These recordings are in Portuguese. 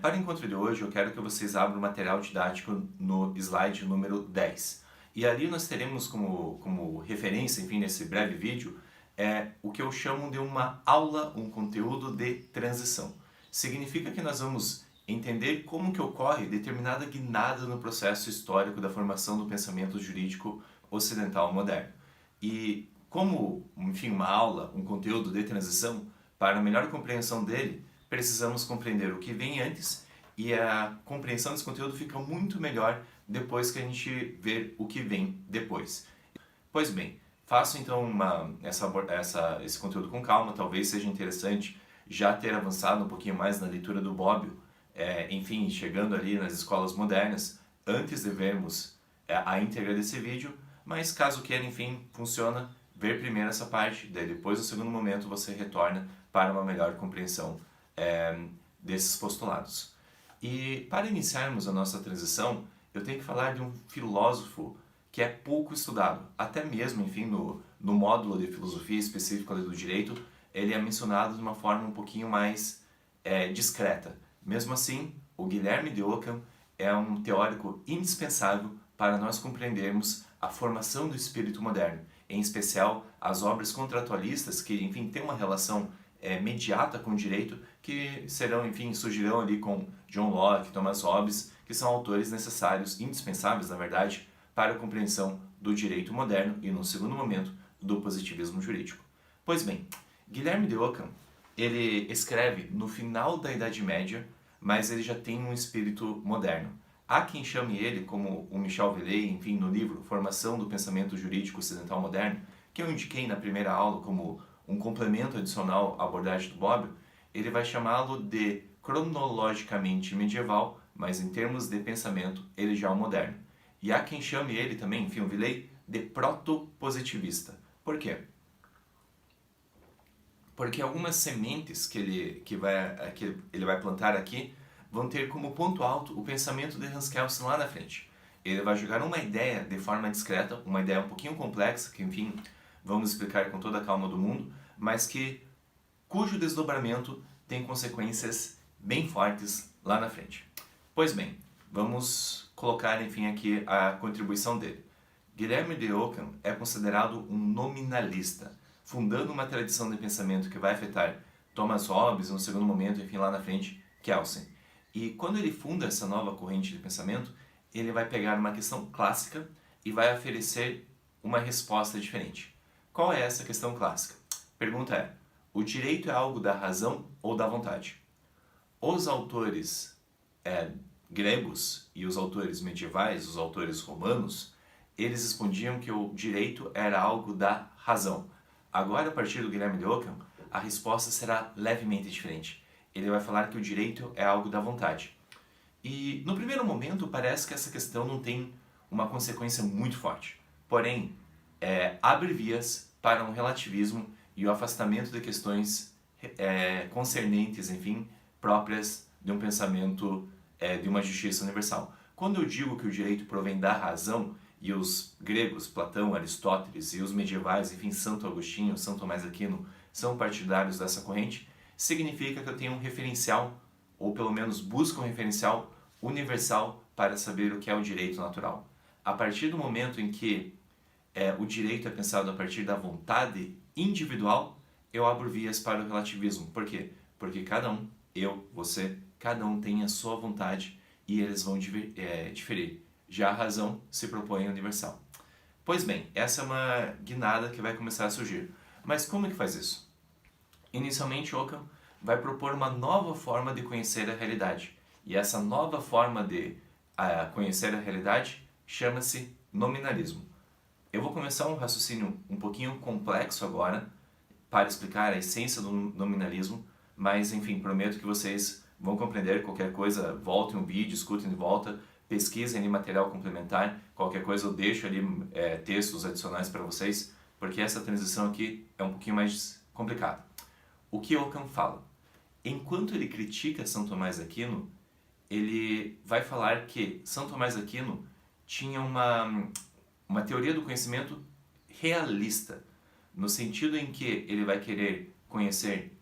Para o encontro de hoje, eu quero que vocês abram o material didático no slide número 10. E ali nós teremos como referência, enfim, nesse breve vídeo, o que eu chamo de uma aula, um conteúdo de transição. Significa que nós vamos entender como que ocorre determinada guinada no processo histórico da formação do pensamento jurídico ocidental moderno. E como, enfim, uma aula, um conteúdo de transição, para a melhor compreensão dele, precisamos compreender o que vem antes e a compreensão desse conteúdo fica muito melhor depois que a gente ver o que vem depois. Pois bem, faço então esse conteúdo com calma, talvez seja interessante já ter avançado um pouquinho mais na leitura do Bobbio, enfim, chegando ali nas escolas modernas, antes de vermos a íntegra desse vídeo, mas caso queira, enfim, funciona, ver primeiro essa parte, daí depois no segundo momento você retorna para uma melhor compreensão desses postulados. E para iniciarmos a nossa transição, eu tenho que falar de um filósofo que é pouco estudado, até mesmo, enfim, no módulo de filosofia específico ali do direito, ele é mencionado de uma forma um pouquinho mais discreta. Mesmo assim, o Guilherme de Ockham é um teórico indispensável para nós compreendermos a formação do espírito moderno, em especial as obras contratualistas que, enfim, têm uma relação mediata com o direito, que serão, enfim, surgirão ali com John Locke, Thomas Hobbes, que são autores necessários, indispensáveis, na verdade, para a compreensão do direito moderno e, no segundo momento, do positivismo jurídico. Pois bem, Guilherme de Ockham, ele escreve no final da Idade Média, mas ele já tem um espírito moderno. Há quem chame ele, como o Michel Vellet, enfim, no livro Formação do Pensamento Jurídico Ocidental Moderno, que eu indiquei na primeira aula como um complemento adicional à abordagem do Bobbio, ele vai chamá-lo de cronologicamente medieval, mas em termos de pensamento, ele já é o moderno. E há quem chame ele também, enfim, o Vellet, de proto-positivista. Por quê? Porque algumas sementes que ele vai plantar aqui vão ter como ponto alto o pensamento de Hans Kelsen lá na frente. Ele vai jogar uma ideia de forma discreta, uma ideia um pouquinho complexa, que enfim, vamos explicar com toda a calma do mundo, mas cujo desdobramento tem consequências bem fortes lá na frente. Pois bem, vamos colocar enfim aqui a contribuição dele. Guilherme de Ockham é considerado um nominalista, fundando uma tradição de pensamento que vai afetar Thomas Hobbes, no segundo momento, enfim, lá na frente, Kelsen. E quando ele funda essa nova corrente de pensamento, ele vai pegar uma questão clássica e vai oferecer uma resposta diferente. Qual é essa questão clássica? Pergunta é: o direito é algo da razão ou da vontade? Os autores gregos e os autores medievais, os autores romanos, eles respondiam que o direito era algo da razão. Agora, a partir do Guilherme de Ockham, a resposta será levemente diferente. Ele vai falar que o direito é algo da vontade. E, no primeiro momento, parece que essa questão não tem uma consequência muito forte. Porém, abre vias para um relativismo e o afastamento de questões concernentes, enfim, próprias de um pensamento de uma justiça universal. Quando eu digo que o direito provém da razão, e os gregos, Platão, Aristóteles, e os medievais, enfim, Santo Agostinho, São Tomás de Aquino, são partidários dessa corrente, significa que eu tenho um referencial, ou pelo menos busco um referencial universal para saber o que é o direito natural. A partir do momento em que o direito é pensado a partir da vontade individual, eu abro vias para o relativismo. Por quê? Porque cada um, eu, você, cada um tem a sua vontade e eles vão diferir. Já a razão se propõe universal. Pois bem, essa é uma guinada que vai começar a surgir. Mas como é que faz isso? Inicialmente, Ockham vai propor uma nova forma de conhecer a realidade. E essa nova forma de conhecer a realidade chama-se nominalismo. Eu vou começar um raciocínio um pouquinho complexo agora para explicar a essência do nominalismo, mas enfim, prometo que vocês vão compreender. Qualquer coisa, voltem um vídeo, escutem de volta, pesquisem ali material complementar, qualquer coisa eu deixo ali textos adicionais para vocês, porque essa transição aqui é um pouquinho mais complicada. O que Ockham fala? Enquanto ele critica São Tomás de Aquino, ele vai falar que São Tomás de Aquino tinha uma teoria do conhecimento realista, no sentido em que ele vai querer conhecer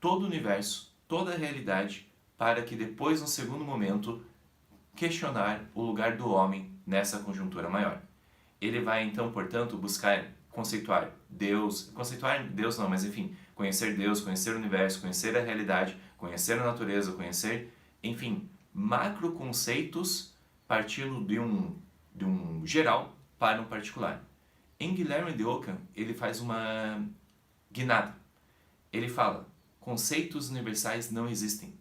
todo o universo, toda a realidade, para que depois, no segundo momento, questionar o lugar do homem nessa conjuntura maior. Ele vai então, portanto, buscar conceituar Deus não, mas enfim, conhecer Deus, conhecer o universo, conhecer a realidade, conhecer a natureza, conhecer, enfim, macro conceitos partindo de um geral para um particular. Em Guilherme de Ockham, ele faz uma guinada. Ele fala: conceitos universais não existem.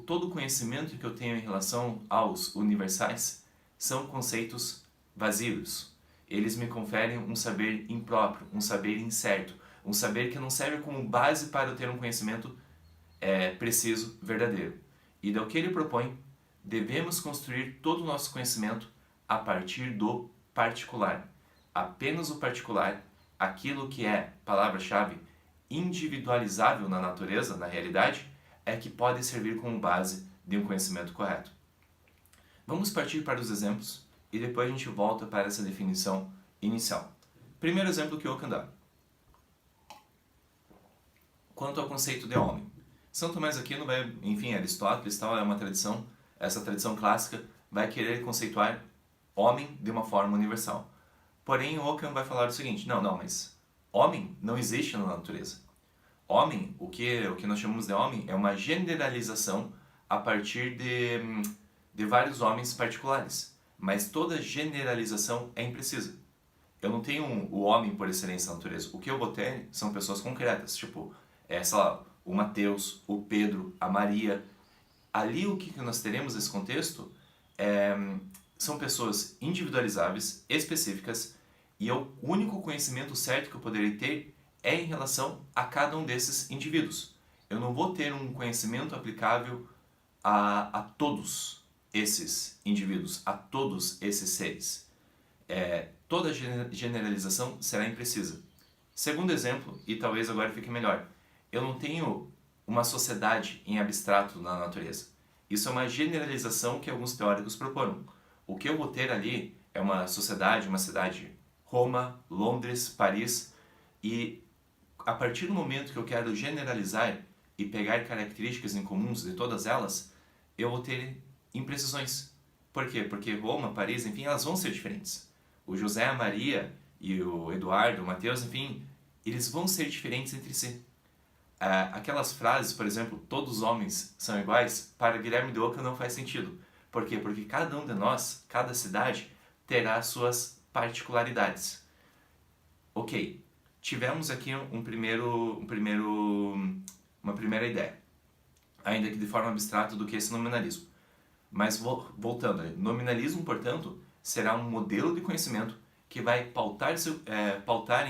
Todo conhecimento que eu tenho em relação aos universais são conceitos vazios. Eles me conferem um saber impróprio, um saber incerto, um saber que não serve como base para eu ter um conhecimento preciso, verdadeiro. E do que ele propõe, devemos construir todo o nosso conhecimento a partir do particular. Apenas o particular, aquilo que é, palavra-chave, individualizável na natureza, na realidade, é que pode servir como base de um conhecimento correto. Vamos partir para os exemplos e depois a gente volta para essa definição inicial. Primeiro exemplo que Ockham dá. Quanto ao conceito de homem. São Tomás Aquino vai, enfim, Aristóteles tal, é uma tradição, essa tradição clássica vai querer conceituar homem de uma forma universal. Porém, Ockham vai falar o seguinte: não, mas homem não existe na natureza. Homem, o que nós chamamos de homem, é uma generalização a partir de vários homens particulares. Mas toda generalização é imprecisa. Eu não tenho o homem por excelência na natureza. O que eu vou ter são pessoas concretas, tipo, sei lá, o Mateus, o Pedro, a Maria. Ali o que nós teremos nesse contexto são pessoas individualizáveis, específicas, e o único conhecimento certo que eu poderei ter é em relação a cada um desses indivíduos. Eu não vou ter um conhecimento aplicável a todos esses indivíduos, a todos esses seres. Toda generalização será imprecisa. Segundo exemplo, e talvez agora fique melhor, eu não tenho uma sociedade em abstrato na natureza. Isso é uma generalização que alguns teóricos proporam. O que eu vou ter ali é uma sociedade, uma cidade, Roma, Londres, Paris, e a partir do momento que eu quero generalizar e pegar características em comuns de todas elas, eu vou ter imprecisões. Por quê? Porque Roma, Paris, enfim, elas vão ser diferentes. O José, a Maria e o Eduardo, o Mateus, enfim, eles vão ser diferentes entre si. Aquelas frases, por exemplo, todos os homens são iguais, para Guilherme de Ockham não faz sentido. Por quê? Porque cada um de nós, cada cidade, terá suas particularidades. Ok, tivemos aqui uma primeira ideia, ainda que de forma abstrata, do que esse nominalismo. Mas voltando, nominalismo, portanto, será um modelo de conhecimento que vai pautar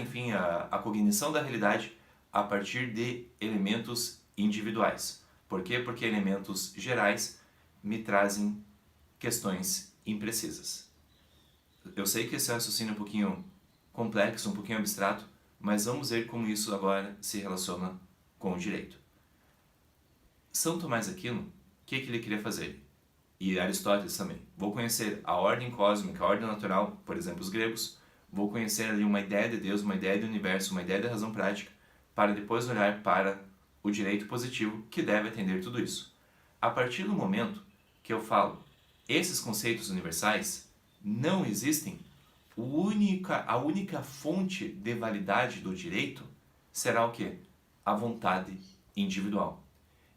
enfim, a cognição da realidade a partir de elementos individuais. Por quê? Porque elementos gerais me trazem questões imprecisas. Eu sei que esse raciocínio é um pouquinho complexo, um pouquinho abstrato, mas vamos ver como isso agora se relaciona com o direito. São Tomás Aquino, o que ele queria fazer? E Aristóteles também. Vou conhecer a ordem cósmica, a ordem natural, por exemplo, os gregos. Vou conhecer ali uma ideia de Deus, uma ideia do universo, uma ideia da razão prática, para depois olhar para o direito positivo que deve atender tudo isso. A partir do momento que eu falo esses conceitos universais não existem, a única fonte de validade do direito será o quê? A vontade individual.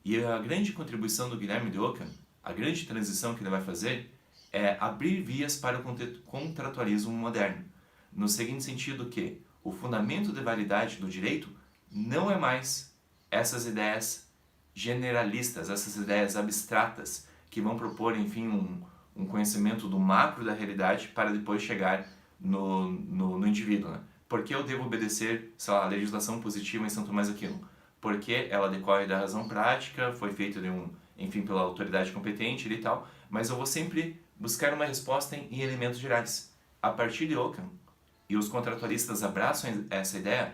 E a grande contribuição do Guilherme de Ockham, a grande transição que ele vai fazer, é abrir vias para o contratualismo moderno, no seguinte sentido que o fundamento de validade do direito não é mais essas ideias generalistas, essas ideias abstratas que vão propor, enfim, um conhecimento do macro da realidade para depois chegar no indivíduo, né? Por que eu devo obedecer, sei lá, a legislação positiva em São Tomás Aquino? Porque ela decorre da razão prática, foi feita enfim, pela autoridade competente e tal, mas eu vou sempre buscar uma resposta em elementos gerais. A partir de Ockham, e os contratualistas abraçam essa ideia,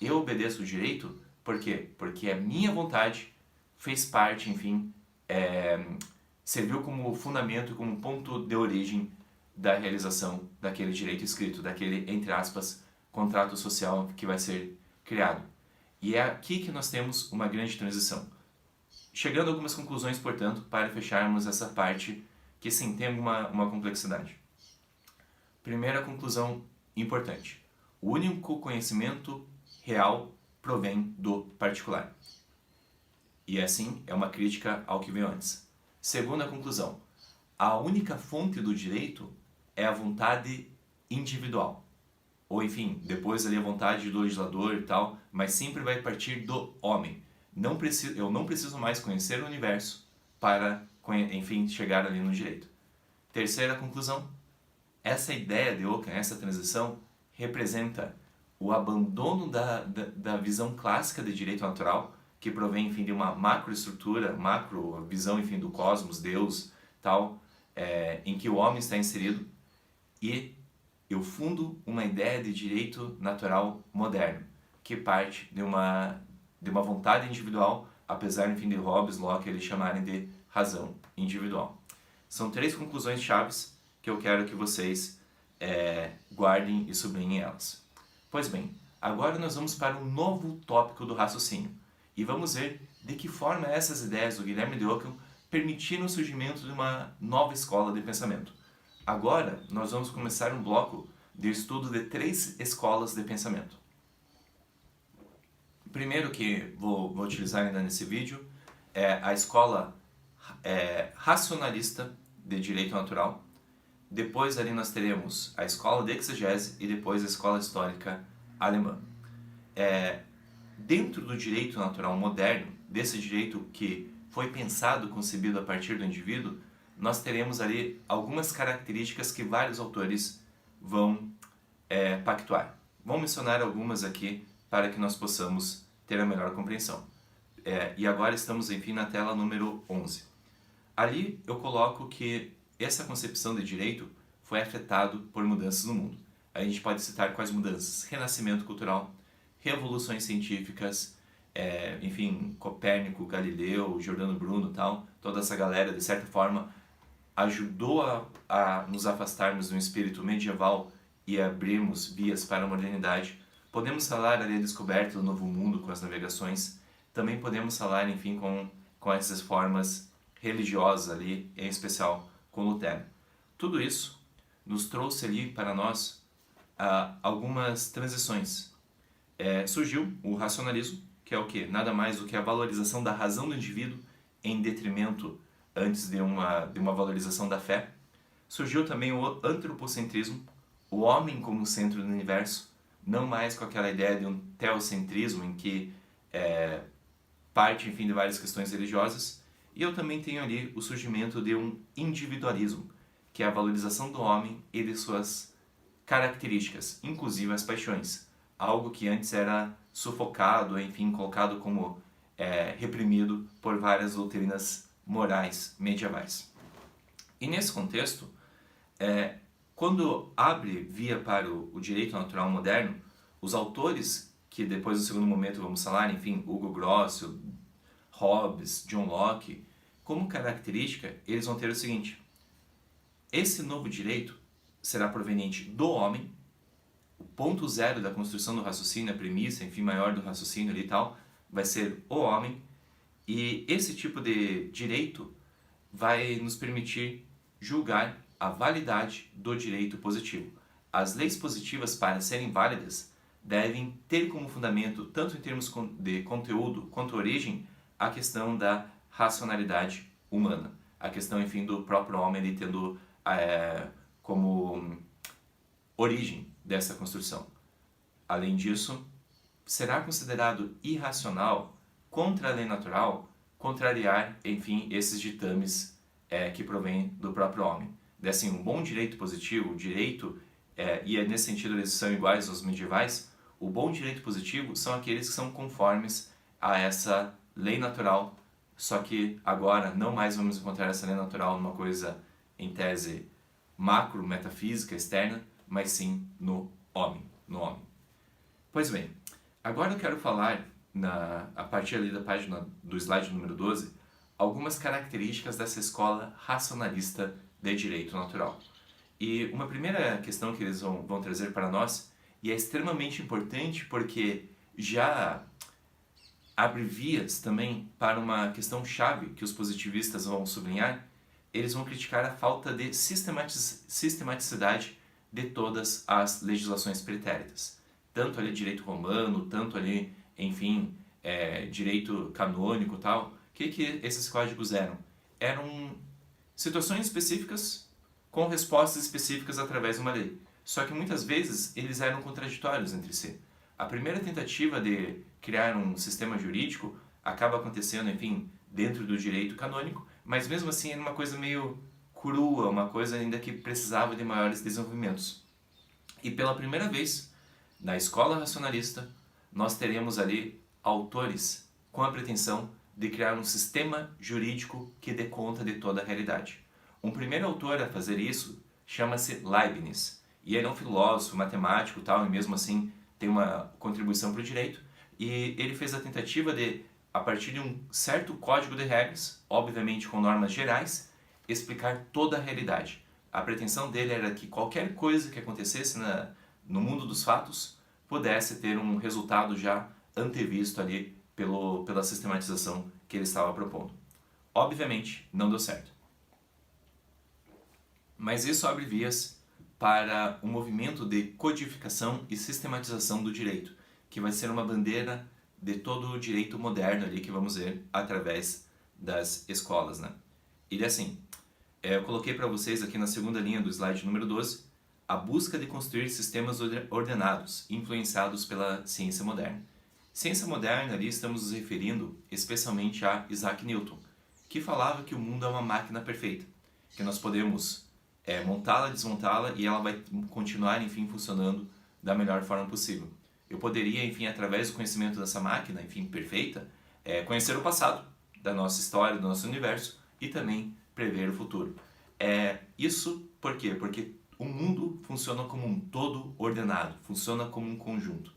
eu obedeço o direito, por quê? Porque a minha vontade fez parte, enfim, serviu como fundamento, como ponto de origem da realização daquele direito escrito, daquele, entre aspas, contrato social que vai ser criado. E é aqui que nós temos uma grande transição. Chegando a algumas conclusões, portanto, para fecharmos essa parte que sim tem uma complexidade. Primeira conclusão importante. O único conhecimento real provém do particular. E assim é uma crítica ao que veio antes. Segunda conclusão. A única fonte do direito é a vontade individual. Ou enfim, depois ali a vontade do legislador e tal, mas sempre vai partir do homem. Eu não preciso mais conhecer o universo para, enfim, chegar ali no direito. Terceira conclusão. Essa ideia de Ockham, essa transição, representa o abandono da visão clássica de direito natural, que provém, enfim, de uma macroestrutura, macro visão, enfim, do cosmos, Deus, tal, em que o homem está inserido, e eu fundo uma ideia de direito natural moderno, que parte de uma vontade individual, apesar, enfim, de Hobbes e Locke eles chamarem de razão individual. São 3 conclusões chaves que eu quero que vocês guardem e sublinhem elas. Pois bem, agora nós vamos para um novo tópico do raciocínio e vamos ver de que forma essas ideias do Guilherme de Ockham permitiram o surgimento de uma nova escola de pensamento. Agora nós vamos começar um bloco de estudo de 3 escolas de pensamento. O primeiro que vou utilizar ainda nesse vídeo é a escola racionalista de direito natural. Depois ali nós teremos a escola de exegese e depois a escola histórica alemã. Dentro do direito natural moderno, desse direito que foi pensado, concebido a partir do indivíduo, nós teremos ali algumas características que vários autores vão pactuar. Vou mencionar algumas aqui para que nós possamos ter a melhor compreensão. E agora estamos, enfim, na tela número 11. Ali eu coloco que essa concepção de direito foi afetado por mudanças no mundo. A gente pode citar quais mudanças? Renascimento cultural, revoluções científicas, enfim, Copérnico, Galileu, Giordano Bruno, tal, toda essa galera, de certa forma, ajudou a nos afastarmos do espírito medieval e abrirmos vias para a modernidade. Podemos falar ali a descoberta do novo mundo com as navegações. Também podemos falar, enfim, com essas formas religiosas ali, em especial com Lutero. Tudo isso nos trouxe ali para nós algumas transições. Surgiu o racionalismo, que é o quê? Nada mais do que a valorização da razão do indivíduo em detrimento antes de uma valorização da fé. Surgiu também o antropocentrismo, o homem como centro do universo, não mais com aquela ideia de um teocentrismo em que parte, enfim, de várias questões religiosas. E eu também tenho ali o surgimento de um individualismo, que é a valorização do homem e de suas características, inclusive as paixões. Algo que antes era sufocado, enfim, colocado como reprimido por várias doutrinas morais medievais. E nesse contexto, quando abre via para o direito natural moderno, os autores, que depois no segundo momento vamos falar, enfim, Hugo Gross, Hobbes, John Locke, como característica, eles vão ter o seguinte: esse novo direito será proveniente do homem, o ponto zero da construção do raciocínio, a premissa, enfim, maior do raciocínio ali e tal, vai ser o homem, e esse tipo de direito vai nos permitir julgar a validade do direito positivo. As leis positivas, para serem válidas, devem ter como fundamento, tanto em termos de conteúdo quanto origem, a questão da racionalidade humana. A questão, enfim, do próprio homem ele tendo como origem dessa construção. Além disso, será considerado irracional, contra a lei natural, contrariar, enfim, esses ditames que provêm do próprio homem. Assim, um bom direito positivo, o direito, e nesse sentido eles são iguais aos medievais, o bom direito positivo são aqueles que são conformes a essa lei natural, só que agora não mais vamos encontrar essa lei natural numa coisa, em tese, macro, metafísica, externa, mas sim no homem. Pois bem, agora eu quero falar, a partir ali da página do slide número 12, algumas características dessa escola racionalista de direito natural. E uma primeira questão que eles vão trazer para nós, e é extremamente importante porque já abre vias também para uma questão chave que os positivistas vão sublinhar. Eles vão criticar a falta de sistematicidade de todas as legislações pretéritas. Tanto ali direito romano, tanto ali, enfim, direito canônico e tal. O que esses códigos eram? Eram situações específicas com respostas específicas através de uma lei. Só que muitas vezes eles eram contraditórios entre si. A primeira tentativa de criar um sistema jurídico acaba acontecendo, enfim, dentro do direito canônico, mas mesmo assim era uma coisa meio crua, uma coisa ainda que precisava de maiores desenvolvimentos. E pela primeira vez, na escola racionalista, nós teremos ali autores com a pretensão de criar um sistema jurídico que dê conta de toda a realidade. Um primeiro autor a fazer isso chama-se Leibniz, e ele é um filósofo, matemático tal, e mesmo assim tem uma contribuição para o direito, e ele fez a tentativa de, a partir de um certo código de regras, obviamente com normas gerais, explicar toda a realidade. A pretensão dele era que qualquer coisa que acontecesse no mundo dos fatos pudesse ter um resultado já antevisto ali pela sistematização que ele estava propondo. Obviamente, não deu certo. Mas isso abre vias para um movimento de codificação e sistematização do direito, que vai ser uma bandeira de todo o direito moderno ali que vamos ver através das escolas, né? E assim, eu coloquei para vocês aqui na segunda linha do slide número 12, a busca de construir sistemas ordenados, influenciados pela ciência moderna. Ciência moderna ali estamos nos referindo especialmente a Isaac Newton, que falava que o mundo é uma máquina perfeita, que nós podemos montá-la, desmontá-la e ela vai continuar, enfim, funcionando da melhor forma possível. Eu poderia, enfim, através do conhecimento dessa máquina, enfim, perfeita, conhecer o passado da nossa história, do nosso universo e também prever o futuro. Isso por quê? Porque o mundo funciona como um todo ordenado, funciona como um conjunto.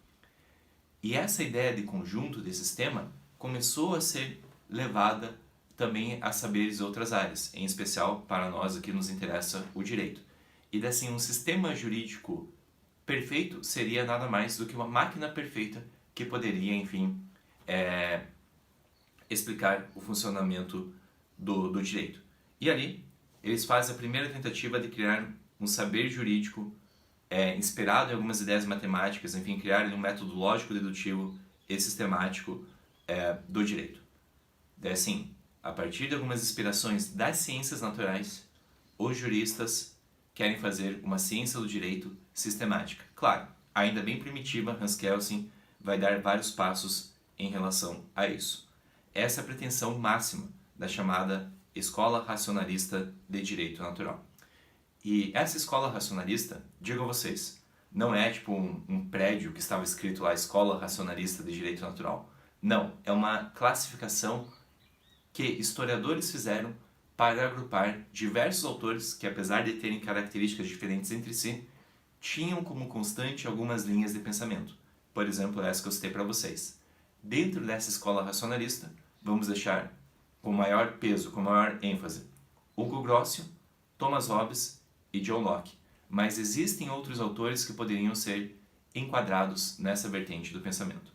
E essa ideia de conjunto, de sistema, começou a ser levada também a saberes de outras áreas, em especial para nós aqui nos interessa o direito. E assim, um sistema jurídico perfeito seria nada mais do que uma máquina perfeita que poderia, enfim, explicar o funcionamento do direito. E ali, eles fazem a primeira tentativa de criar um saber jurídico inspirado em algumas ideias matemáticas, enfim, criar um método lógico-dedutivo e sistemático do direito. Daí, assim, a partir de algumas inspirações das ciências naturais, os juristas querem fazer uma ciência do direito sistemática. Claro, ainda bem primitiva, Hans Kelsen vai dar vários passos em relação a isso. Essa é a pretensão máxima da chamada Escola Racionalista de Direito Natural. E essa escola racionalista, digo a vocês, não é tipo um prédio que estava escrito lá Escola Racionalista de Direito Natural. Não, é uma classificação que historiadores fizeram para agrupar diversos autores que, apesar de terem características diferentes entre si, tinham como constante algumas linhas de pensamento. Por exemplo, essa que eu citei para vocês. Dentro dessa escola racionalista, vamos deixar com maior peso, com maior ênfase, Hugo Grossio, Thomas Hobbes e John Locke. Mas existem outros autores que poderiam ser enquadrados nessa vertente do pensamento.